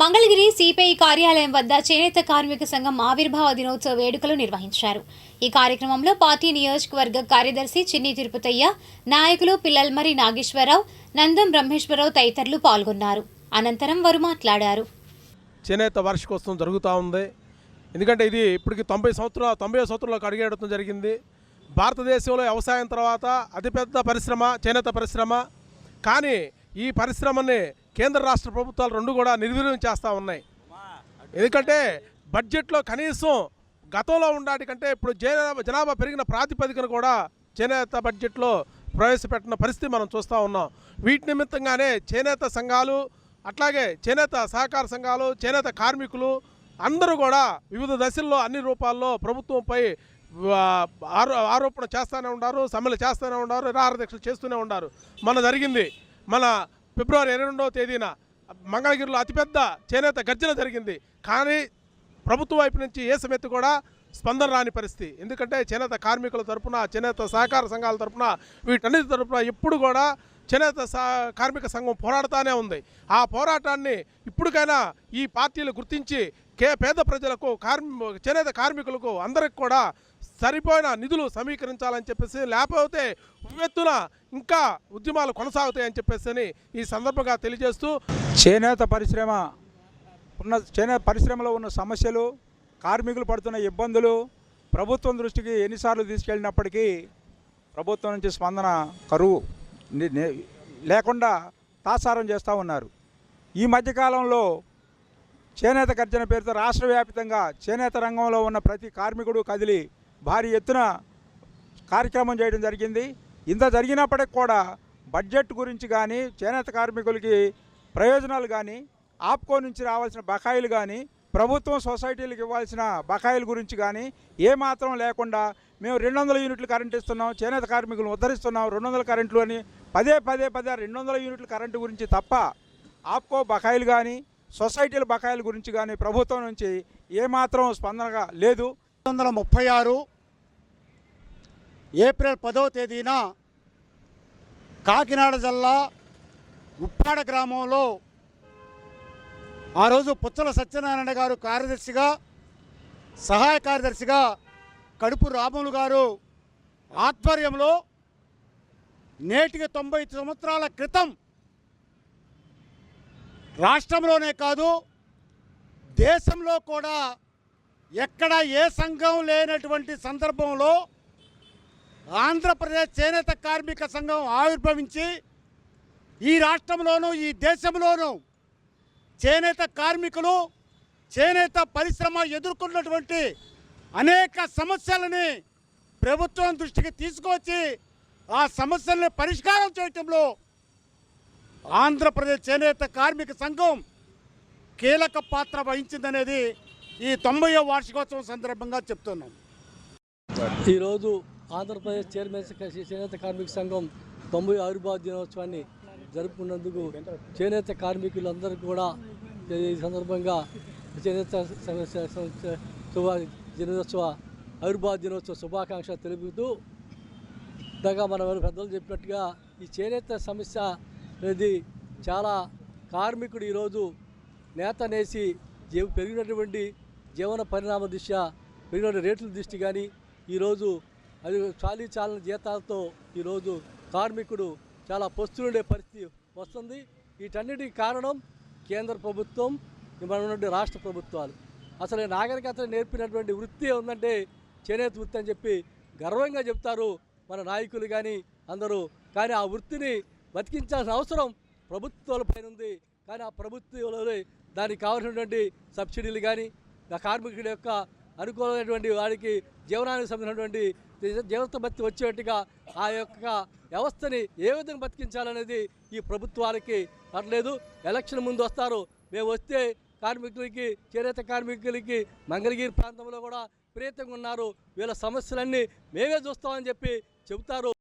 Mangalagiri CPI కార్యాలయం వద్ద చేనేత కార్మిక సంఘం ఆవిర్భావ దినోత్సవ వేడుకలు నిర్వహించారు. ఈ కార్యక్రమంలో పార్టీ నియోజకవర్గ కార్యదర్శి చిన్ని తిరుపతయ్య, నాయకులు పిల్లల్మరి నాగేశ్వరరావు, నందం బ్రహ్మేశ్వరరావు తదితరులు పాల్గొన్నారు. అనంతరం వారు మాట్లాడారు. చేనేత వార్షికోత్సవం జరుగుతూ ఉంది. ఎందుకంటే ఇది ఇప్పటికి 90 సంవత్సరాలకు అడుగేయడం జరిగింది. భారతదేశంలో వ్యవసాయం తర్వాత అతిపెద్ద పరిశ్రమ చేనేత పరిశ్రమ. కానీ ఈ పరిశ్రమని కేంద్ర రాష్ట్ర ప్రభుత్వాలు రెండు కూడా నిర్వీర్యం చేస్తూ ఉన్నాయి. ఎందుకంటే బడ్జెట్లో కనీసం గతంలో ఉండాటి కంటే ఇప్పుడు జనాభా పెరిగిన ప్రాతిపదికన కూడా చేనేత బడ్జెట్లో ప్రవేశపెట్టిన పరిస్థితి మనం చూస్తూ ఉన్నాం. వీటి నిమిత్తంగానే చేనేత సంఘాలు, అట్లాగే చేనేత సహకార సంఘాలు, చేనేత కార్మికులు అందరూ కూడా వివిధ దశల్లో అన్ని రూపాల్లో ప్రభుత్వంపై ఆరోపణ చేస్తూనే ఉన్నారు, సమ్మెలు చేస్తూనే ఉన్నారు, నిరాహార దీక్షలు చేస్తూనే ఉన్నారు. మన ఫిబ్రవరి 22వ తేదీన మంగళగిరిలో అతిపెద్ద చేనేత గర్జన జరిగింది. కానీ ప్రభుత్వం వైపు నుంచి ఏ సమెత్తు కూడా స్పందన రాని పరిస్థితి. ఎందుకంటే చేనేత కార్మికుల తరపున, చేనేత సహకార సంఘాల తరపున, వీటన్నిటి తరపున ఎప్పుడు కూడా చేనేత కార్మిక సంఘం పోరాడుతూనే ఉంది. ఆ పోరాటాన్ని ఇప్పటికైనా ఈ పార్టీలు గుర్తించి పేద ప్రజలకు, చేనేత కార్మికులకు అందరికి కూడా సరిపోయిన నిధులు సమీకరించాలని చెప్పేసి, లేకపోతే ఉవ్వెత్తున ఇంకా ఉద్యమాలు కొనసాగుతాయని చెప్పేసి ఈ సందర్భంగా తెలియజేస్తూ, చేనేత పరిశ్రమలో ఉన్న సమస్యలు, కార్మికులు పడుతున్న ఇబ్బందులు ప్రభుత్వం దృష్టికి ఎన్నిసార్లు తీసుకెళ్ళినప్పటికీ ప్రభుత్వం నుంచి స్పందన కరువు లేకుండా తాసారం చేస్తూ ఉన్నారు. ఈ మధ్యకాలంలో చేనేత గర్జన పేరుతో రాష్ట్ర వ్యాప్తంగా చేనేత రంగంలో ఉన్న ప్రతి కార్మికుడు కదిలి భారీ ఎత్తున కార్యక్రమం చేయడం జరిగింది. ఇంత జరిగినప్పటికి కూడా బడ్జెట్ గురించి కానీ, చేనేత కార్మికులకి ప్రయోజనాలు కానీ, ఆప్కో నుంచి రావాల్సిన బకాయిలు కానీ, ప్రభుత్వం సొసైటీలకు ఇవ్వాల్సిన బకాయిల గురించి కానీ ఏమాత్రం లేకుండా మేము 200 యూనిట్లు కరెంటు ఇస్తున్నాం, చేనేత కార్మికులను ఉద్ధరిస్తున్నాం, 200 కరెంట్లు అని పదే 200 యూనిట్ల కరెంటు గురించి తప్ప ఆప్కో బకాయిలు కానీ, సొసైటీల బకాయిల గురించి కానీ ప్రభుత్వం నుంచి ఏమాత్రం స్పందనగా లేదు. 1936 ఏప్రిల్ 10వ తేదీన కాకినాడ జిల్లా ఉప్పాడ గ్రామంలో ఆ రోజు పుచ్చల సత్యనారాయణ గారు కార్యదర్శిగా, సహాయ కార్యదర్శిగా కడుపు రాములు గారు ఆధ్వర్యంలో నేటికి 90 సంవత్సరాల క్రితం రాష్ట్రంలోనే కాదు దేశంలో కూడా ఎక్కడ ఏ సంఘం లేనటువంటి సందర్భంలో ఆంధ్రప్రదేశ్ చేనేత కార్మిక సంఘం ఆవిర్భవించి ఈ రాష్ట్రంలోనూ ఈ దేశంలోనూ చేనేత కార్మికులు, చేనేత పరిశ్రమ ఎదుర్కొన్నటువంటి అనేక సమస్యలని ప్రభుత్వం దృష్టికి తీసుకువచ్చి ఆ సమస్యల్ని పరిష్కారం చేయటంలో ఆంధ్రప్రదేశ్ చేనేత కార్మిక సంఘం కీలక పాత్ర వహించిందనేది ఈ 90వ వార్షికోత్సవం సందర్భంగా చెప్తున్నాం. ఈరోజు ఆంధ్రప్రదేశ్ చేనేత కార్మిక సంఘం 90వ ఆవిర్భావ దినోత్సవాన్ని జరుపుకున్నందుకు చేనేత కార్మికులందరికీ కూడా ఈ సందర్భంగా చేనేత దినోత్సవ ఆవిర్భావ దినోత్సవ శుభాకాంక్షలు తెలుపుతూ, ఇంతగా మన పెద్దలు చెప్పినట్టుగా ఈ చేనేత సమస్య అనేది చాలా కార్మికుడు ఈరోజు నేత నేసి పెరిగినటువంటి జీవన పరిణామ దృష్ట్యా, పెరిగిన రేట్ల దృష్టి కానీ, ఈరోజు అది చాలన జీతాలతో ఈరోజు కార్మికుడు చాలా పస్తులుండే పరిస్థితి వస్తుంది. వీటన్నిటికి కారణం కేంద్ర ప్రభుత్వం, మన రాష్ట్ర ప్రభుత్వాలు. అసలు నాగరికత నేర్పినటువంటి వృత్తి ఉందంటే చేనేత వృత్తి అని చెప్పి గర్వంగా చెప్తారు మన నాయకులు కానీ అందరూ. కానీ ఆ వృత్తిని బతికించాల్సిన అవసరం ప్రభుత్వాల పైన ఉంది. కానీ ఆ ప్రభుత్వాలు దానికి కావాల్సినటువంటి సబ్సిడీలు కానీ, ఆ కార్మికుడి యొక్క అనుకూలమైనటువంటి వాడికి జీవనానికి సంబంధించినటువంటి జీవిత బతి వచ్చేట్టుగా ఆ యొక్క వ్యవస్థని ఏ విధంగా బతికించాలనేది ఈ ప్రభుత్వాలకి పర్లేదు. ఎలక్షన్ ముందు వస్తారు, మేము వస్తే కార్మికులకి, చేనేత కార్మికులకి మంగళగిరి ప్రాంతంలో కూడా విపరీతంగా ఉన్నారు, వీళ్ళ సమస్యలన్నీ మేమే చూస్తామని చెప్పి చెబుతారు.